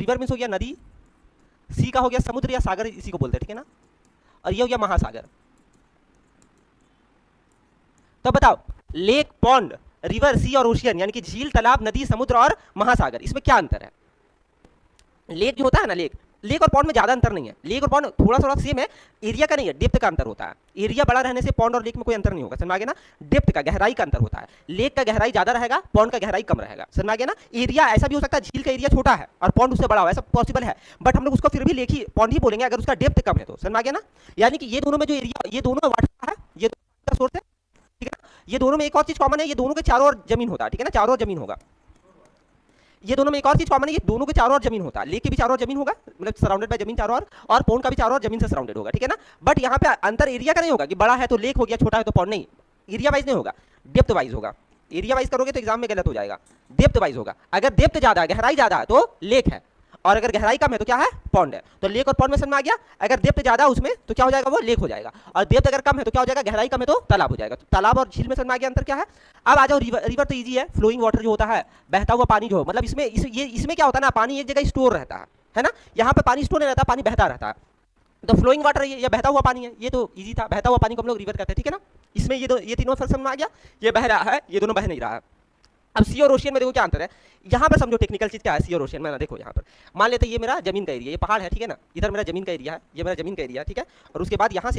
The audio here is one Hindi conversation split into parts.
रिवर मीन्स हो गया नदी, सी का हो गया समुद्र या सागर, इसी को बोलते हैं, ठीक है ना, और ये हो गया महासागर। तो बताओ लेक, पॉन्ड, रिवर, सी और ओशियन, यानी कि झील, तालाब, नदी, समुद्र और महासागर, इसमें क्या अंतर है? लेक जो होता है ना, लेक और पॉन्ड में ज्यादा अंतर नहीं है। लेक और पॉन्ड थोड़ा थोड़ा सेम है, एरिया का नहीं है, डेप्थ का अंतर होता है। एरिया बड़ा रहने से पॉन्ड और लेक में कोई अंतर नहीं होगा, समझ में आ गया ना। डेप्थ का, गहराई का अंतर होता है। लेक का गहराई ज्यादा रहेगा, पॉन्ड का गहराई कम रहेगा, समझ में आ गया ना। एरिया ऐसा भी हो सकता है झील का एरिया छोटा है और पॉन्ड उससे बड़ा हो, ऐसा पॉसिबल है, बट हम लोग उसको फिर भी लेक ही, पॉन्ड ही बोलेंगे अगर उसका डेप्थ कम है तो, समझ में आ गया ना। यानी कि ये दोनों में जो एरिया, ये दोनों वाटर का है, ये दोनों का सोर्स है, ठीक है ना। ये दोनों में एक और चीज कॉमन है, ये दोनों के चारों ओर जमीन होता है, ठीक है ना, चारों ओर जमीन होगा। ये दोनों में एक और चीज कॉमन है, ये दोनों के चारों ओर जमीन होता है। लेक के भी चारों ओर जमीन होगा, मतलब सराउंडेड बाय जमीन चारों ओर, और पॉन्ड का भी चारों ओर जमीन से सराउंडेड होगा, ठीक है ना। बट यहाँ पे अंतर एरिया का नहीं होगा कि बड़ा है तो लेक हो गया, छोटा है तो पॉन्ड, नहीं, एरिया वाइज नहीं होगा, डेप्थ वाइज होगा। एरिया वाइज करोगे तो एग्जाम में गलत हो जाएगा, डेप्थ वाइज होगा। अगर डेप्थ ज्यादा है, गहराई ज्यादा है तो लेक है, और अगर गहराई कम है तो क्या है, पॉन्ड है। तो लेक और पॉन्ड में समझ में आ गया। अगर डेप्थ ज्यादा है उसमें तो क्या हो जाएगा, वो लेक हो जाएगा, और डेप्थ अगर कम है तो क्या हो जाएगा, गहराई कम है तो तालाब हो जाएगा। तो तालाब और झील में समझ में आ गया अंतर क्या है। अब आ जाओ रिवर। रिवर तो इजी है, फ्लोइंग वाटर जो होता है, बहता हुआ पानी जो, मतलब इसमें क्या होता है ना, पानी एक जगह स्टोर रहता है ना। यहाँ पे पानी स्टोर नहीं रहता, पानी बहता रहता है। तो फ्लोइंग वाटर ये बहता हुआ पानी है, ये तो इजी था, बहता हुआ पानी को हम लोग रिवर कहते हैं, ठीक है ना। इसमें ये तीनों फर्क समझ में आ गया। ये बह रहा है, ये दोनों बह नहीं रहा है। अब सी और ओशियन में देखो क्या अंतर है। यहाँ पर समझो टेक्निकल चीज क्या है सी और ओशियन में ना। देखो यहाँ पर मान लेते ये मेरा जमीन का एरिया, ये पहाड़ है, ठीक है ना, इधर मेरा जमीन का एरिया है, ये मेरा जमीन का एरिया, ठीक है। और उसके बाद यहाँ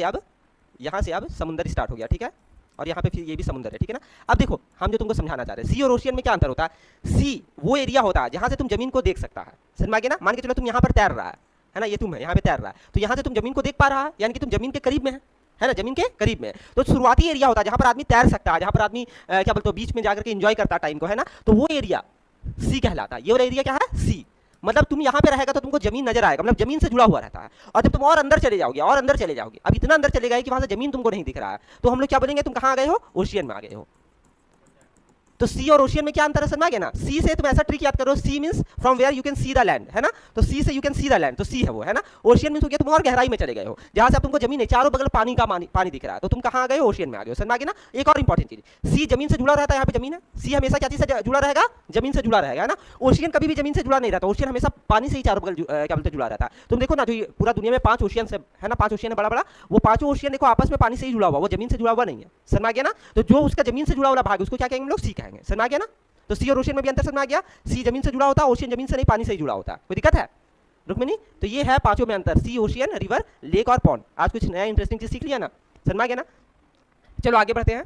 से अब समुद्र स्टार्ट हो गया, ठीक है, और यहाँ पे फिर ये भी समुद्र है, ठीक है ना। अब देखो हम जो तुमको समझाना चाह रहे हैं, सी और ओशियन में क्या अंतर होता है। सी वो एरिया होता है जहाँ से तुम जमीन को देख सकता है, समझ में आ गया ना। मान के चलो तुम यहाँ पर तैर रहा है ना, ये तुम है यहाँ पे तैर रहा है, तो यहाँ से तुम जमीन को देख पा रहा है, यानी कि तुम जमीन के करीब में है ना, जमीन के करीब में। तो शुरुआती एरिया होता है जहां पर आदमी तैर सकता है, जहां पर आदमी क्या बोलते हो बीच में जाकर के एंजॉय करता है टाइम को, है ना, तो वो एरिया सी कहलाता है। ये वाला एरिया क्या है, सी। मतलब तुम यहाँ पे रहेगा तो तुमको जमीन नजर आएगा, मतलब जमीन से जुड़ा हुआ रहता है। और जब तुम और अंदर चले जाओगे, और अंदर चले जाओगे, अब इतना अंदर चले गए कि वहां से जमीन तुमको नहीं दिख रहा है, तो हम लोग क्या बोलेंगे, तुम कहाँ आ गए हो, ओशियन में आ गए हो। तो सी और ओशियन में क्या अंतर है, समझ गया ना। सी से तुम ऐसा ट्रिक याद करो, sea means from where you can see the land, है ना, तो सी से you can see the land, तो सी है वो, है ना। ओशियन मींस हो गया तुम और गहराई में चले गए हो, जहां से अब तुमको जमीन है, चारों बगल पानी का पानी दिख रहा है, तो तुम कहां आ गए हो, ओशियन में आ गए हो, समझ में आ गया ना। एक और इंपॉर्टेंट चीज, सी जमीन से जुड़ा रहता है, यहाँ पे जमीन है, सी हमेशा क्या चीज से जुड़ा रहेगा, जमीन से जुड़ा रहेगा, है ना। ओशियन कभी भी जमीन से जुड़ा नहीं रहता, ओशियन हमेशा पानी से ही चारों बगल क्या बोलते जुड़ा रहता है। तुम देखो ना, जो पूरा दुनिया में 5 ओशियन है ना, 5 ओशियन है बड़ा बड़ा, वो 5 ओशियन देखो आपस में पानी से ही जुड़ा हुआ, वो जमीन से जुड़ा हुआ नहीं है, समझ में आ गया ना। तो जो उसका जमीन से जुड़ा हुआ भाग उसको क्या कहेंगे हम लोग, सी कहेंगे, समझ में आ गया ना। तो सी और ओशियन में भी अंतर समझ में आ गया। सी जमीन से जुड़ा होता है, ओशियन जमीन से नहीं, पानी से ही जुड़ा होता है। कोई दिक्कत है रुक्मिनी? तो ये है पांचों में अंतर, सी, ओशियन, रिवर, लेक और पॉन्ड। आज कुछ नया इंटरेस्टिंग चीज सीख लिया ना, समझ में आ गया ना। चलो आगे बढ़ते हैं।